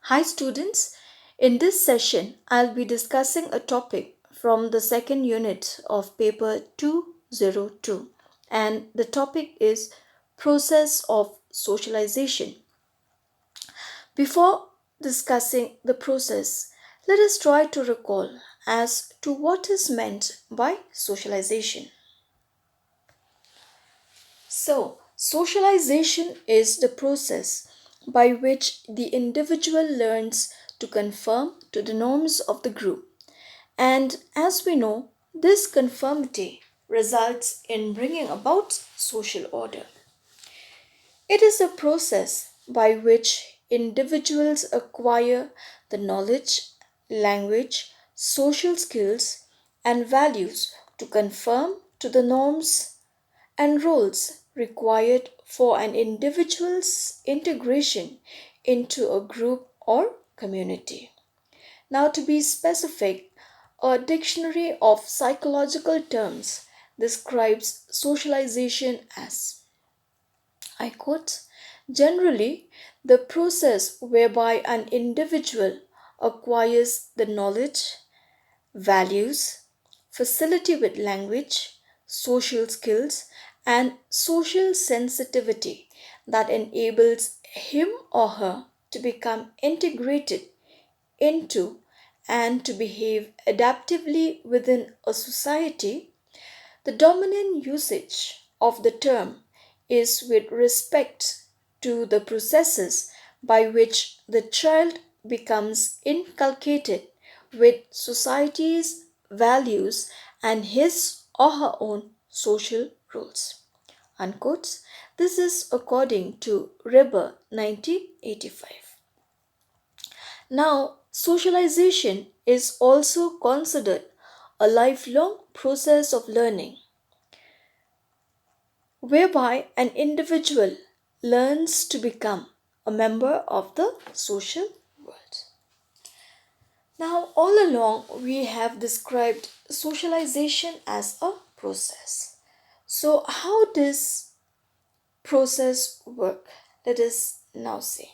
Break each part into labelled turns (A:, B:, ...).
A: Hi students, in this session I'll be discussing a topic from the second unit of paper 202 and the topic is process of socialization. Before discussing the process, let us try to recall as to what is meant by socialization. So, socialization is the process by which the individual learns to conform to the norms of the group. And as we know, this conformity results in bringing about social order. It is a process by which individuals acquire the knowledge, language, social skills, and values to conform to the norms and roles required for an individual's integration into a group or community. Now, to be specific, a dictionary of psychological terms describes socialization as, I quote, generally the process whereby an individual acquires the knowledge, values, facility with language, social skills, and social sensitivity that enables him or her to become integrated into and to behave adaptively within a society. The dominant usage of the term is with respect to the processes by which the child becomes inculcated with society's values and his or her own social rules. Unquote. This is according to Reber 1985. Now, socialization is also considered a lifelong process of learning whereby an individual learns to become a member of the social world. Now, all along, we have described socialization as a process. So, how does process work? Let us now see.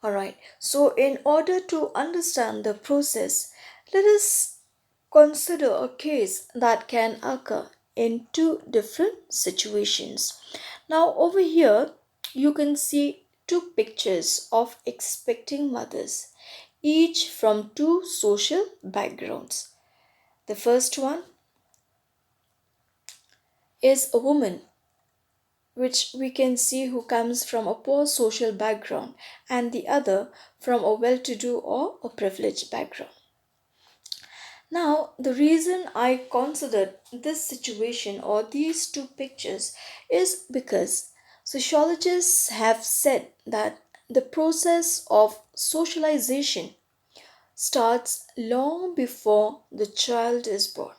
A: Alright, so in order to understand the process, let us consider a case that can occur in two different situations. Now, over here, you can see two pictures of expecting mothers, each from two social backgrounds. The first one is a woman which we can see who comes from a poor social background, and the other from a well to do or a privileged background. Now, the reason I considered this situation or these two pictures is because sociologists have said that the process of socialization starts long before the child is born.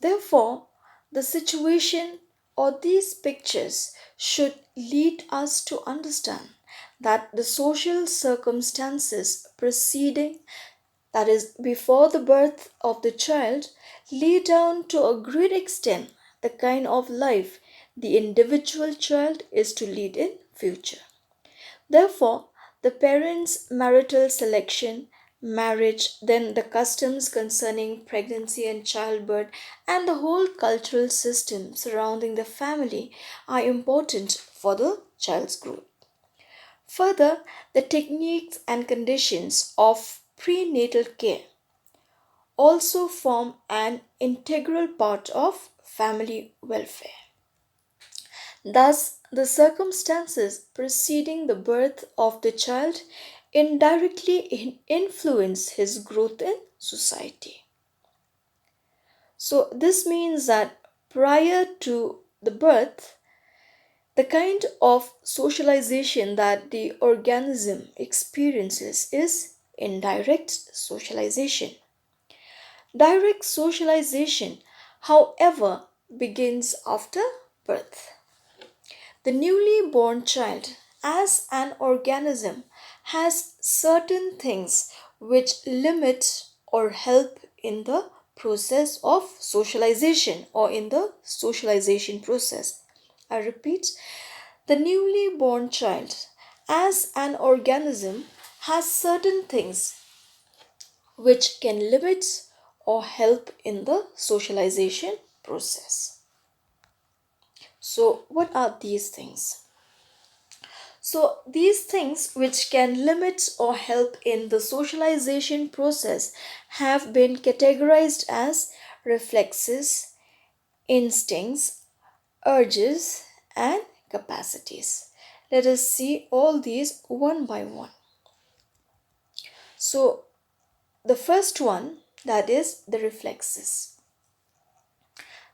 A: Therefore, the situation or these pictures should lead us to understand that the social circumstances preceding, that is, before the birth of the child, lay down to a great extent the kind of life the individual child is to lead in future. Therefore, the parents' marital selection, marriage, then the customs concerning pregnancy and childbirth, and the whole cultural system surrounding the family are important for the child's growth. Further, the techniques and conditions of prenatal care also form an integral part of family welfare. Thus, the circumstances preceding the birth of the child indirectly influence his growth in society. So, this means that prior to the birth, the kind of socialization that the organism experiences is indirect socialization. Direct socialization, however, begins after birth. The newly born child, as an organism, has certain things which limit or help in the process of socialization or in the socialization process. I repeat, the newly born child, as an organism, has certain things which can limit or help in the socialization process. So, what are these things? So, these things which can limit or help in the socialization process have been categorized as reflexes, instincts, urges, and capacities. Let us see all these one by one. So, the first one, that is the reflexes.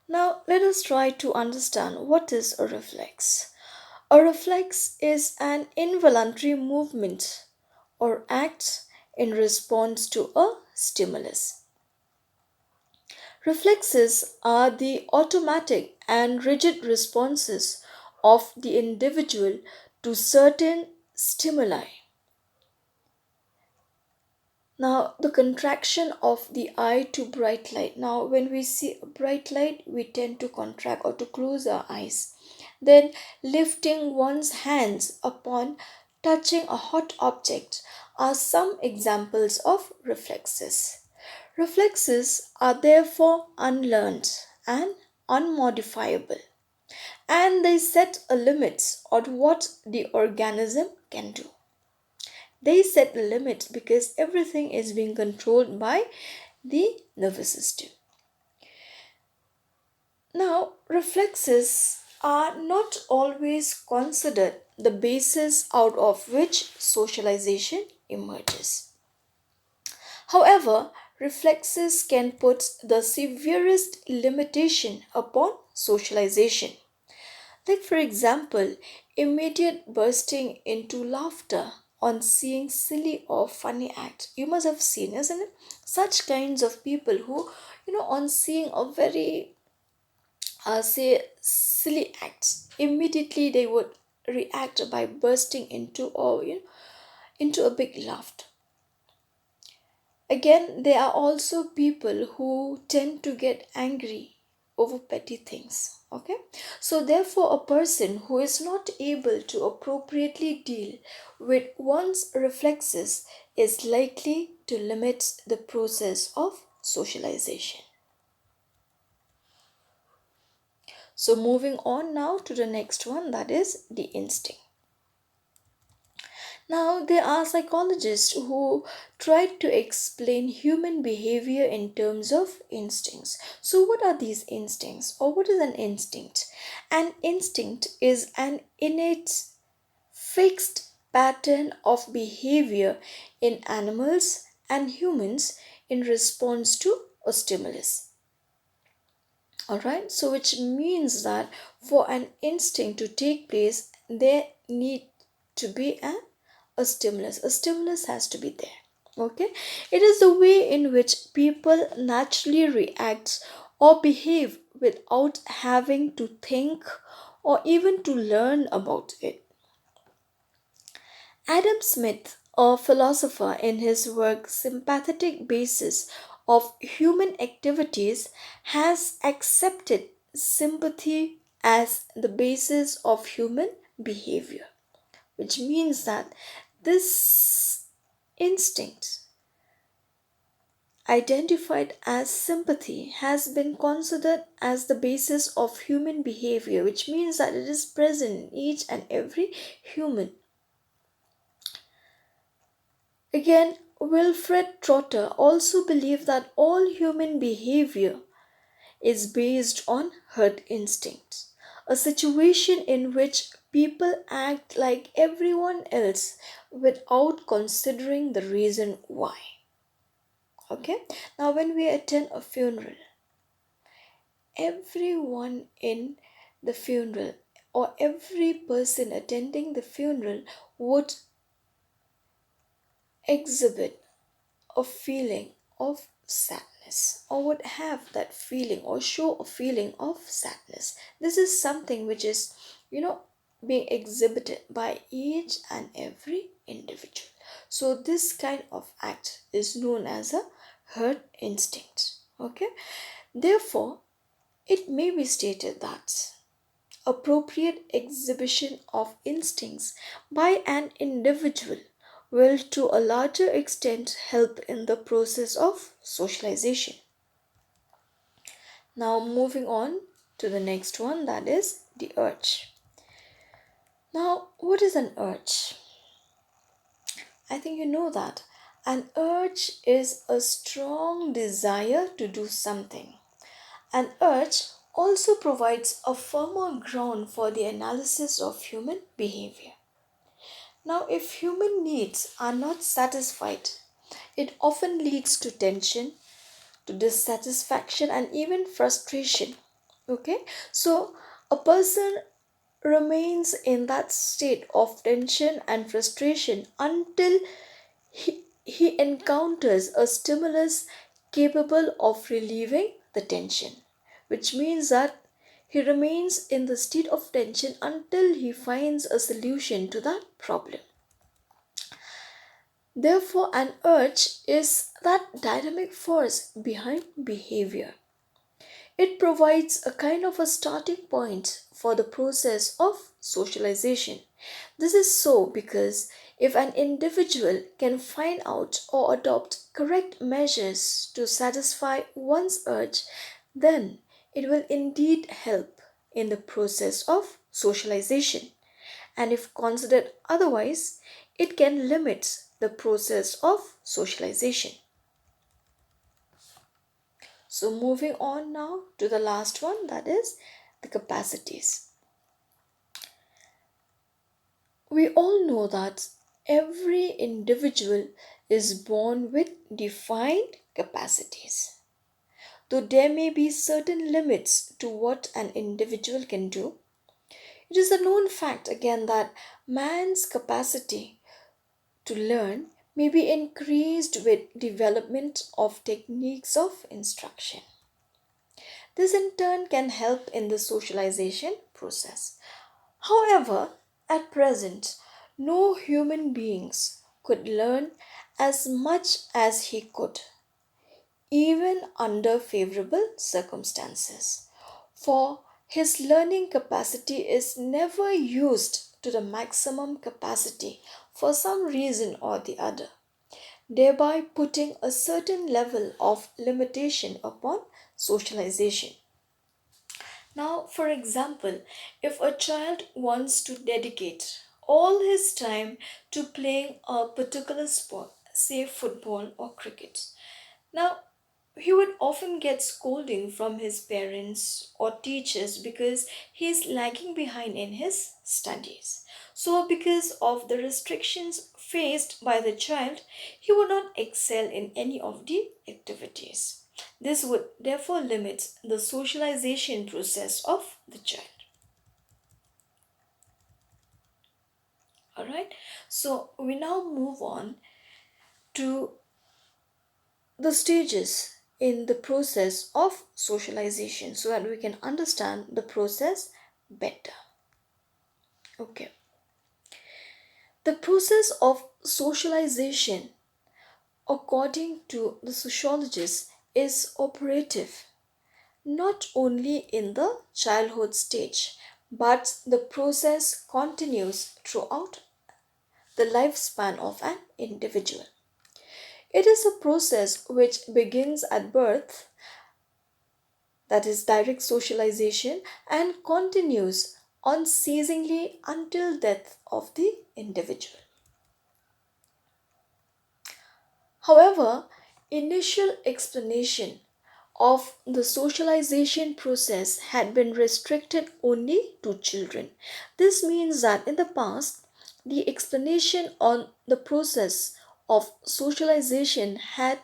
A: Now, let us try to understand what is a reflex. A reflex is an involuntary movement or act in response to a stimulus. Reflexes are the automatic and rigid responses of the individual to certain stimuli. Now, the contraction of the eye to bright light. Now, when we see a bright light, we tend to contract or to close our eyes. Then, lifting one's hands upon touching a hot object are some examples of reflexes. Reflexes are therefore unlearned and unmodifiable, and they set a limit on what the organism can do. They set the limit because everything is being controlled by the nervous system. Now, reflexes are not always considered the basis out of which socialization emerges. However, reflexes can put the severest limitation upon socialization. Like, for example, immediate bursting into laughter on seeing silly or funny act. You must have seen, isn't it? Such kinds of people who, on seeing a very, say, silly acts, immediately they would react by bursting into or into a big laughter. Again, there are also people who tend to get angry over petty things. Okay, so therefore, a person who is not able to appropriately deal with one's reflexes is likely to limit the process of socialization. So, moving on now to the next one, that is the instinct. Now, there are psychologists who tried to explain human behavior in terms of instincts. So, what are these instincts, or what is an instinct? An instinct is an innate, fixed pattern of behavior in animals and humans in response to a stimulus. Alright, so which means that for an instinct to take place, there need to be a stimulus. A stimulus has to be there. Okay, it is the way in which people naturally react or behave without having to think or even to learn about it. Adam Smith, a philosopher, in his work Sympathetic Basis of Human Activities, has accepted sympathy as the basis of human behavior, which means that this instinct, identified as sympathy, has been considered as the basis of human behavior, which means that it is present in each and every human. Again, Wilfred Trotter also believed that all human behavior is based on herd instinct, a situation in which people act like everyone else without considering the reason why. Okay, now when we attend a funeral, everyone in the funeral or every person attending the funeral would exhibit a feeling of sadness or would have that feeling or show a feeling of sadness. This is something which is, being exhibited by each and every individual. So, this kind of act is known as a herd instinct. Okay, therefore, it may be stated that appropriate exhibition of instincts by an individual will to a larger extent help in the process of socialization. Now, moving on to the next one, that is the urge. Now, what is an urge? I think you know that. An urge is a strong desire to do something. An urge also provides a firmer ground for the analysis of human behavior. Now, if human needs are not satisfied, it often leads to tension, to dissatisfaction, and even frustration. Okay, so a person remains in that state of tension and frustration until he encounters a stimulus capable of relieving the tension, which means that he remains in the state of tension until he finds a solution to that problem. Therefore, an urge is that dynamic force behind behavior. It provides a kind of a starting point for the process of socialization. This is so because if an individual can find out or adopt correct measures to satisfy one's urge, then it will indeed help in the process of socialization. And if considered otherwise, it can limit the process of socialization. So, moving on now to the last one, that is the capacities. We all know that every individual is born with defined capacities. Though there may be certain limits to what an individual can do, it is a known fact again that man's capacity to learn may be increased with development of techniques of instruction. This in turn can help in the socialization process. However, at present, no human beings could learn as much as he could, even under favorable circumstances. For his learning capacity is never used to the maximum capacity for some reason or the other, thereby putting a certain level of limitation upon socialization. Now, for example, if a child wants to dedicate all his time to playing a particular sport, say football or cricket, now he would often get scolding from his parents or teachers because he is lagging behind in his studies. So, because of the restrictions faced by the child, he would not excel in any of the activities. This would therefore limit the socialization process of the child. Alright, so we now move on to the stages in the process of socialization so that we can understand the process better. Okay, the process of socialization, according to the sociologists, is operative not only in the childhood stage, but the process continues throughout the lifespan of an individual. It is a process which begins at birth, that is direct socialization, and continues unceasingly until death of the individual. However, initial explanation of the socialization process had been restricted only to children. This means that in the past, the explanation on the process of socialization had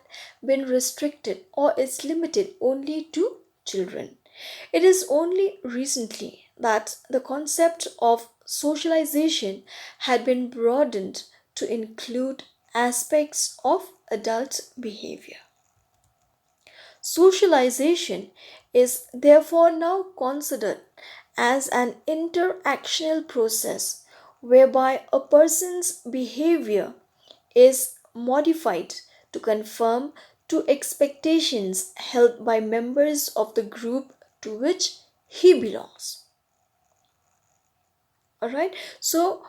A: been restricted or is limited only to children. It is only recently that the concept of socialization had been broadened to include aspects of adult behavior. Socialization is therefore now considered as an interactional process whereby a person's behavior is modified to conform to expectations held by members of the group to which he belongs. Alright, so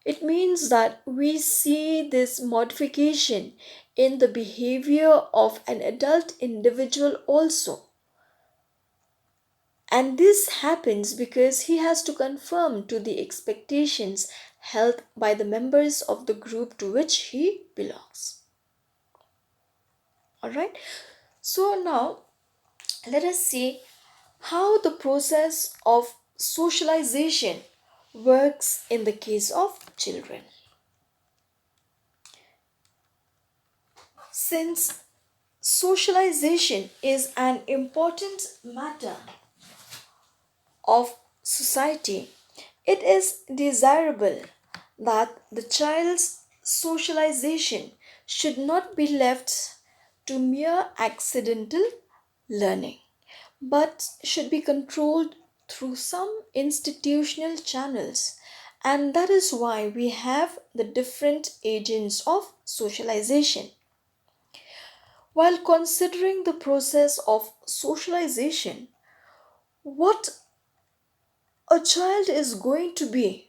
A: it means that we see this modification in the behavior of an adult individual also. And this happens because he has to conform to the expectations held by the members of the group to which he belongs. Alright, so now let us see how the process of socialization works in the case of children. Since socialization is an important matter of society, it is desirable that the child's socialization should not be left to mere accidental learning, but should be controlled through some institutional channels. And that is why we have the different agents of socialization. While considering the process of socialization, what a child is going to be,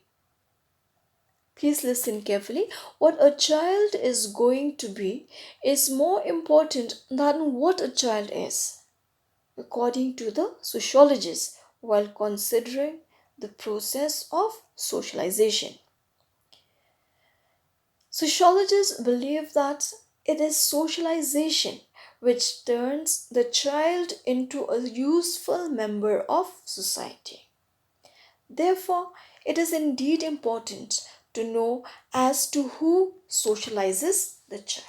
A: please listen carefully, what a child is going to be is more important than what a child is, according to the sociologists, while considering the process of socialization. Sociologists believe that it is socialization which turns the child into a useful member of society. Therefore, it is indeed important to know as to who socializes the child.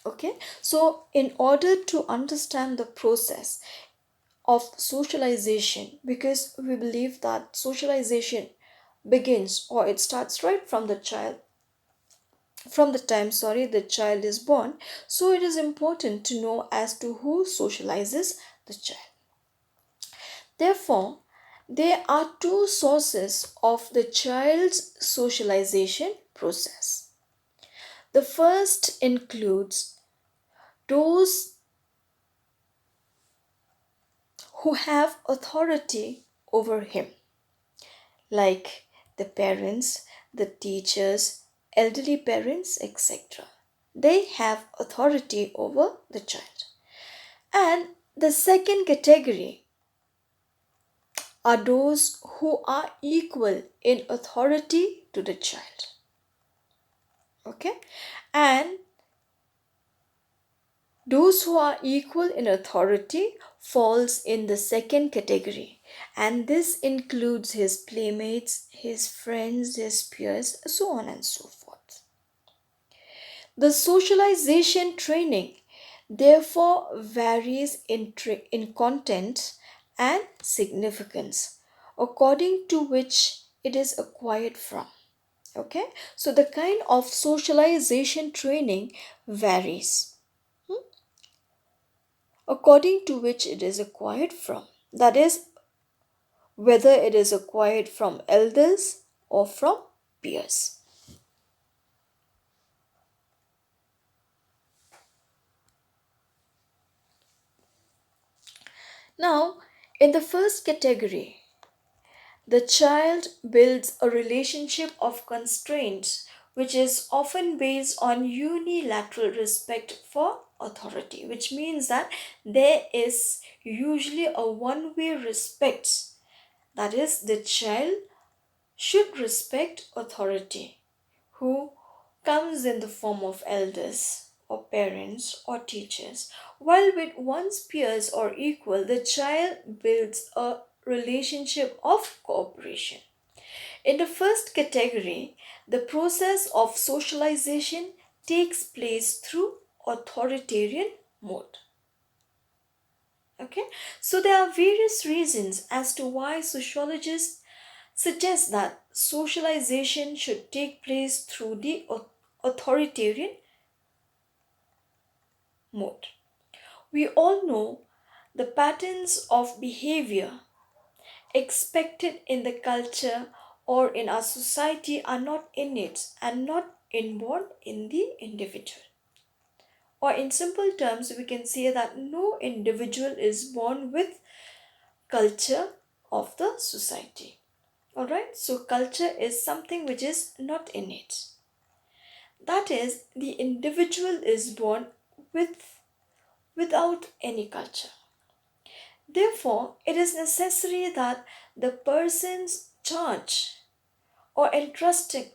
A: Okay, so in order to understand the process of socialization, because we believe that socialization begins or it starts right from the time the child is born, so it is important to know as to who socializes the child. Therefore, there are two sources of the child's socialization process. The first includes those who have authority over him, like the parents, the teachers, elderly parents, etc. They have authority over the child. And the second category are those who are equal in authority to the child. Okay? And those who are equal in authority falls in the second category, and this includes his playmates, his friends, his peers, so on and so forth. The socialization training therefore varies in content and significance according to which it is acquired from. Okay, so the kind of socialization training varies according to which it is acquired from. That is, whether it is acquired from elders or from peers. Now, in the first category, the child builds a relationship of constraints which is often based on unilateral respect for authority, which means that there is usually a one way respect. That is, the child should respect authority, who comes in the form of elders or parents or teachers. While with one's peers or equal, the child builds a relationship of cooperation. In the first category, the process of socialization takes place through authoritarian mode. Okay, so there are various reasons as to why sociologists suggest that socialization should take place through the authoritarian mode. We all know the patterns of behavior expected in the culture or in our society are not innate and not inborn in the individual. Or, in simple terms, we can say that no individual is born with culture of the society. Alright, so culture is something which is not innate. That is, the individual is born without any culture. Therefore, it is necessary that the persons charged or entrusted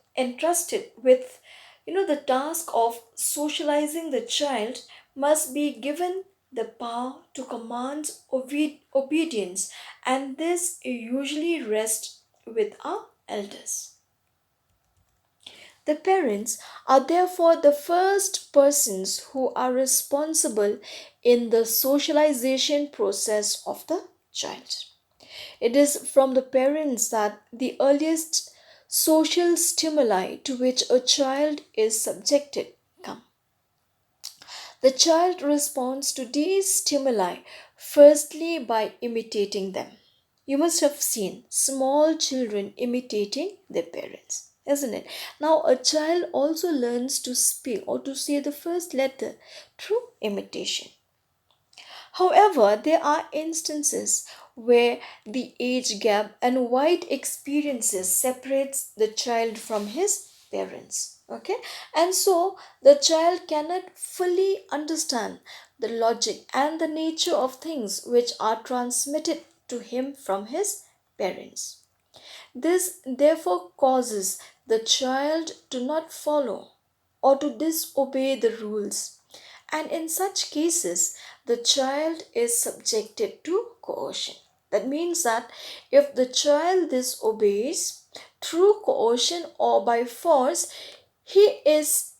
A: with the task of socializing the child must be given the power to command obedience, and this usually rests with our elders. The parents are therefore the first persons who are responsible in the socialization process of the child. It is from the parents that the earliest social stimuli to which a child is subjected come. The child responds to these stimuli firstly by imitating them. You must have seen small children imitating their parents, isn't it? Now, a child also learns to speak or to say the first letter through imitation. However, there are instances where the age gap and wide experiences separates the child from his parents. Okay, and so the child cannot fully understand the logic and the nature of things which are transmitted to him from his parents. This therefore causes the child to not follow or to disobey the rules, and in such cases, the child is subjected to coercion. That means that if the child disobeys through coercion or by force, he is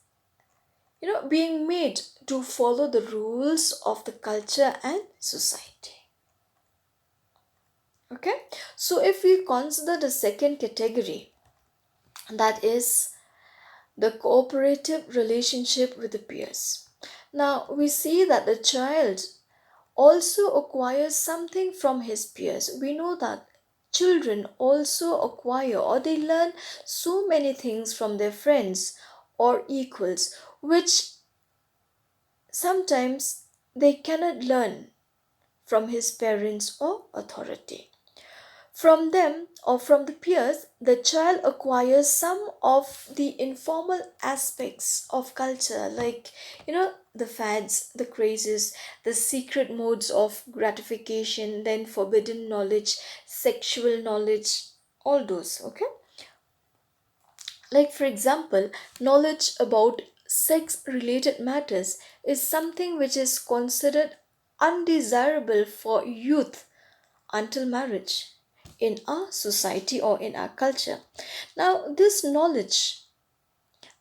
A: being made to follow the rules of the culture and society. Okay, so if we consider the second category, that is the cooperative relationship with the peers. Now we see that the child also acquires something from his peers. We know that children also acquire or they learn so many things from their friends or equals, which sometimes they cannot learn from his parents or authority. From them or from the peers, the child acquires some of the informal aspects of culture, like the fads, the crazes, the secret modes of gratification, then forbidden knowledge, sexual knowledge, all those. Okay, like for example, knowledge about sex related matters is something which is considered undesirable for youth until marriage in our society or in our culture. Now, this knowledge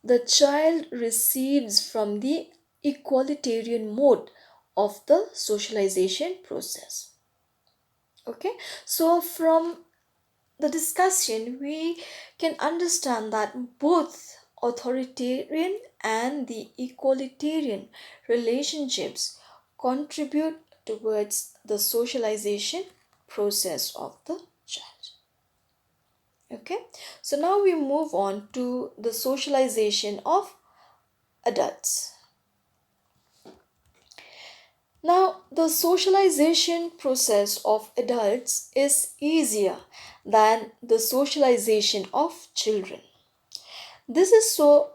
A: the child receives from the equalitarian mode of the socialization process. Okay, so from the discussion, we can understand that both authoritarian and the equalitarian relationships contribute towards the socialization process of the child. Okay, so now we move on to the socialization of adults. Now, the socialization process of adults is easier than the socialization of children. This is so,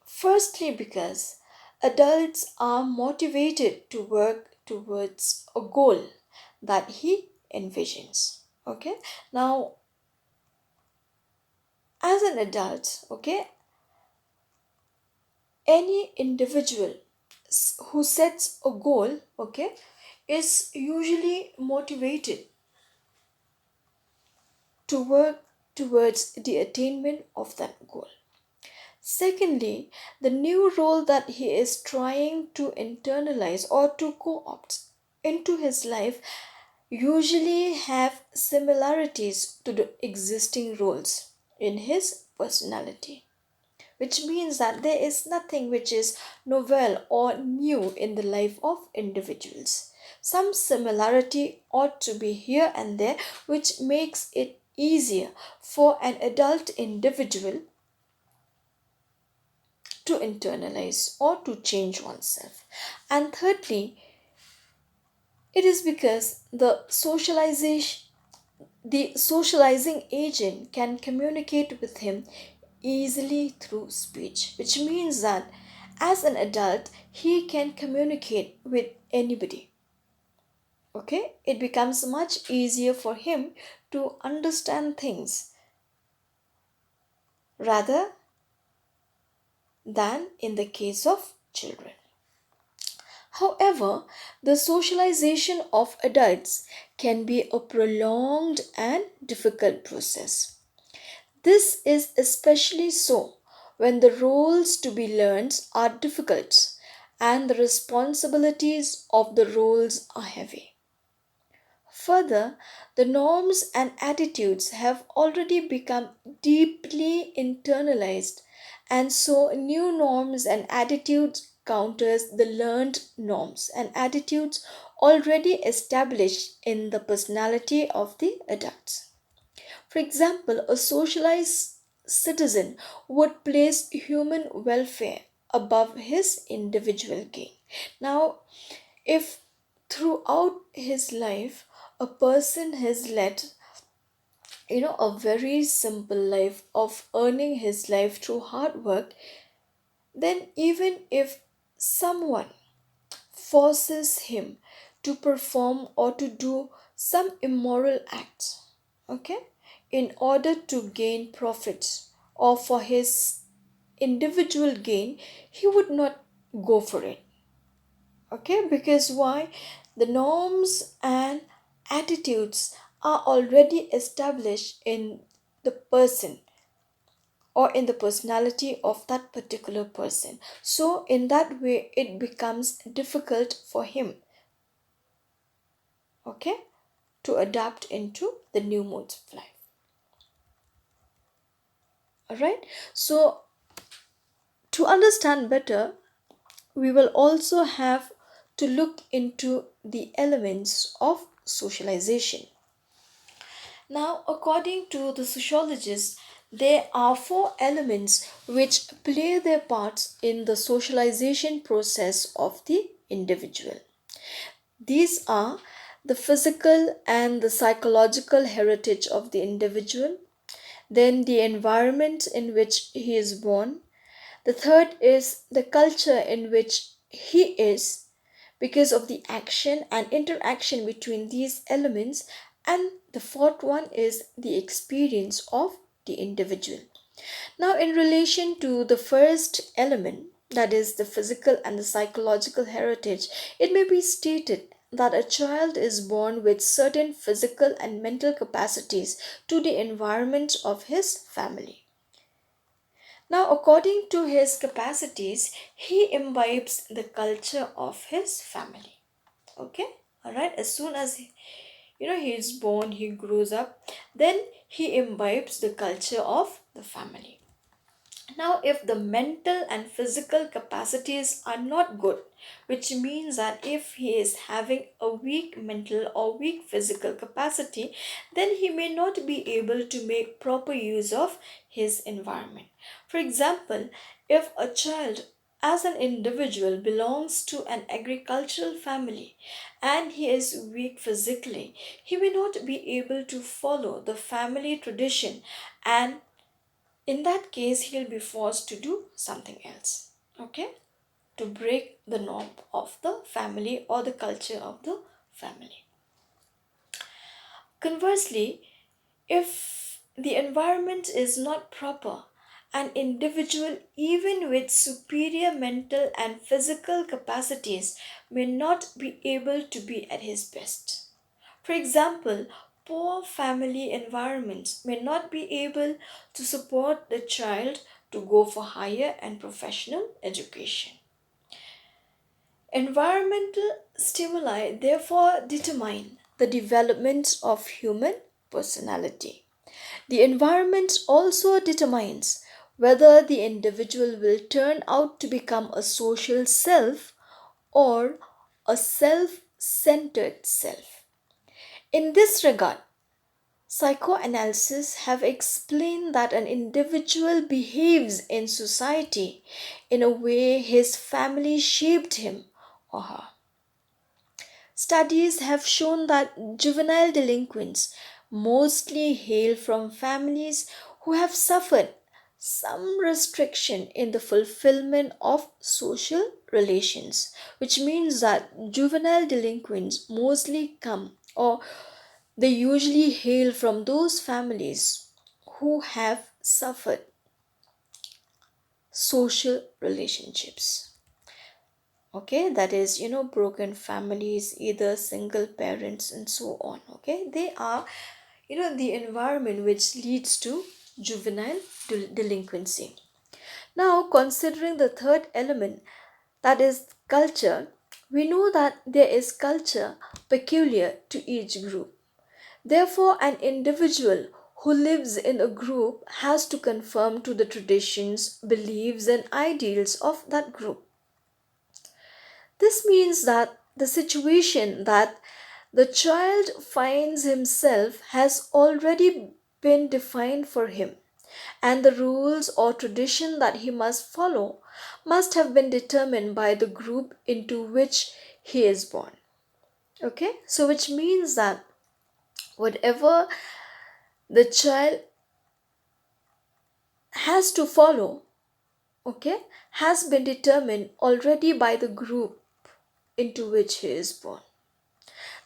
A: firstly, because adults are motivated to work towards a goal that he envisions. Okay, now, as an adult, okay, any individual who sets a goal, okay, is usually motivated to work towards the attainment of that goal. Secondly, the new role that he is trying to internalize or to co-opt into his life usually have similarities to the existing roles in his personality, which means that there is nothing which is novel or new in the life of individuals. Some similarity ought to be here and there, which makes it easier for an adult individual to internalize or to change oneself. And thirdly, it is because the socializing agent can communicate with him easily through speech, which means that as an adult, he can communicate with anybody. Okay, it becomes much easier for him to understand things rather than in the case of children. However, the socialization of adults can be a prolonged and difficult process. This is especially so when the roles to be learned are difficult and the responsibilities of the roles are heavy. Further, the norms and attitudes have already become deeply internalized, and so new norms and attitudes counters the learned norms and attitudes already established in the personality of the adults. For example, a socialized citizen would place human welfare above his individual gain. Now, if throughout his life a person has led a very simple life of earning his life through hard work, then even if someone forces him to perform or to do some immoral acts, okay, in order to gain profits or for his individual gain, he would not go for it. Okay, because why? The norms and attitudes are already established in the person or in the personality of that particular person. So, in that way, it becomes difficult for him, okay, to adapt into the new modes of life. All right, so to understand better, we will also have to look into the elements of socialization. Now, according to the sociologists, there are four elements which play their parts in the socialization process of the individual. These are the physical and the psychological heritage of the individual, then the environment in which he is born. The third is the culture in which he is because of the action and interaction between these elements. And the fourth one is the experience of the individual. Now, in relation to the first element, that is the physical and the psychological heritage, it may be stated that a child is born with certain physical and mental capacities to the environment of his family. Now, according to his capacities, he imbibes the culture of his family. Okay, all right. As soon as he is born, he grows up, then he imbibes the culture of the family. Now, if the mental and physical capacities are not good, which means that if he is having a weak mental or weak physical capacity, then he may not be able to make proper use of his environment. For example, if a child as an individual belongs to an agricultural family and he is weak physically, he may not be able to follow the family tradition, and in that case he'll be forced to do something else, okay, to break the norm of the family or the culture of the family. Conversely, if the environment is not proper, an individual even with superior mental and physical capacities may not be able to be at his best. For example, poor family environments may not be able to support the child to go for higher and professional education. Environmental stimuli therefore determine the development of human personality. The environment also determines whether the individual will turn out to become a social self or a self centered self. In this regard, Psychoanalysis have explained that an individual behaves in society in a way his family shaped him or her. Studies have shown that juvenile delinquents mostly hail from families who have suffered some restriction in the fulfillment of social relations, which means that juvenile delinquents mostly come or they usually hail from those families who have suffered social relationships. Okay, that is, broken families, either single parents, and so on. Okay, they are, the environment which leads to juvenile delinquency. Now, considering the third element, that is culture, we know that there is culture peculiar to each group. Therefore, an individual who lives in a group has to conform to the traditions, beliefs, and ideals of that group. This means that the situation that the child finds himself has already been defined for him, and the rules or tradition that he must follow must have been determined by the group into which he is born. Okay, so which means that whatever the child has to follow, okay, has been determined already by the group into which he is born.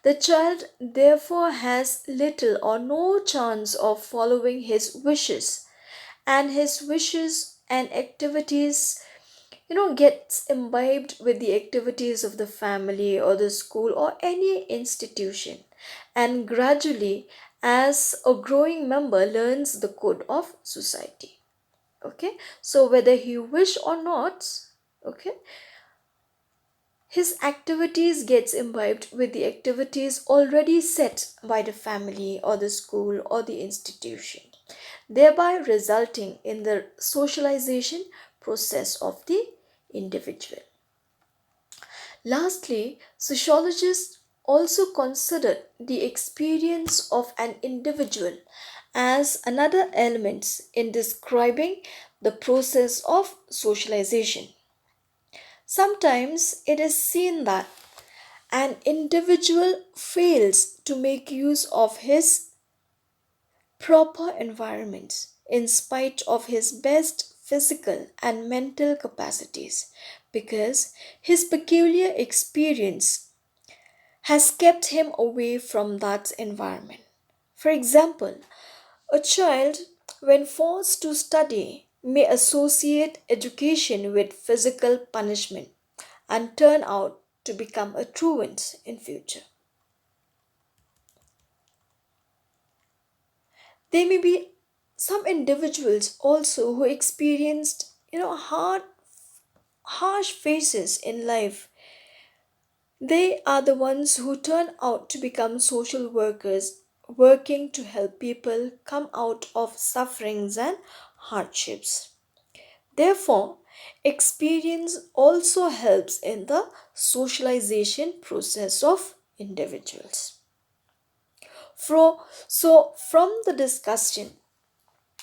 A: The child therefore has little or no chance of following his wishes, and his wishes and activities gets imbibed with the activities of the family or the school or any institution, and gradually as a growing member learns the code of society. Okay, so whether he wish or not, okay, his activities gets imbibed with the activities already set by the family or the school or the institution, thereby resulting in the socialization process of the individual. Lastly, sociologists also consider the experience of an individual as another element in describing the process of socialization. Sometimes it is seen that an individual fails to make use of his proper environment in spite of his best physical and mental capacities because his peculiar experience has kept him away from that environment. For example, a child, when forced to study, may associate education with physical punishment and turn out to become a truant in future. There may be some individuals also who experienced, harsh phases in life. They are the ones who turn out to become social workers, working to help people come out of sufferings and hardships. Therefore, experience also helps in the socialization process of individuals. From the discussion,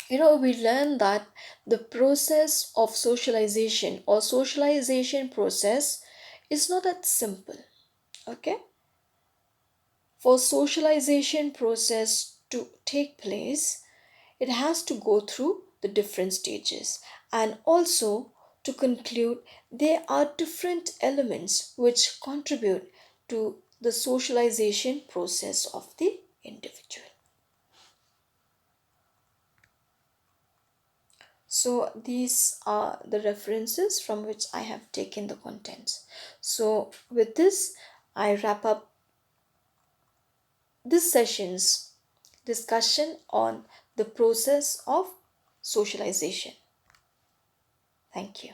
A: we learn that the process of socialization or socialization process is not that simple. Okay, for socialization process to take place, it has to go through the different stages, and also to conclude there are different elements which contribute to the socialization process of the individual. So these are the references from which I have taken the contents. So with this, I wrap up this session's discussion on the process of socialization. Thank you.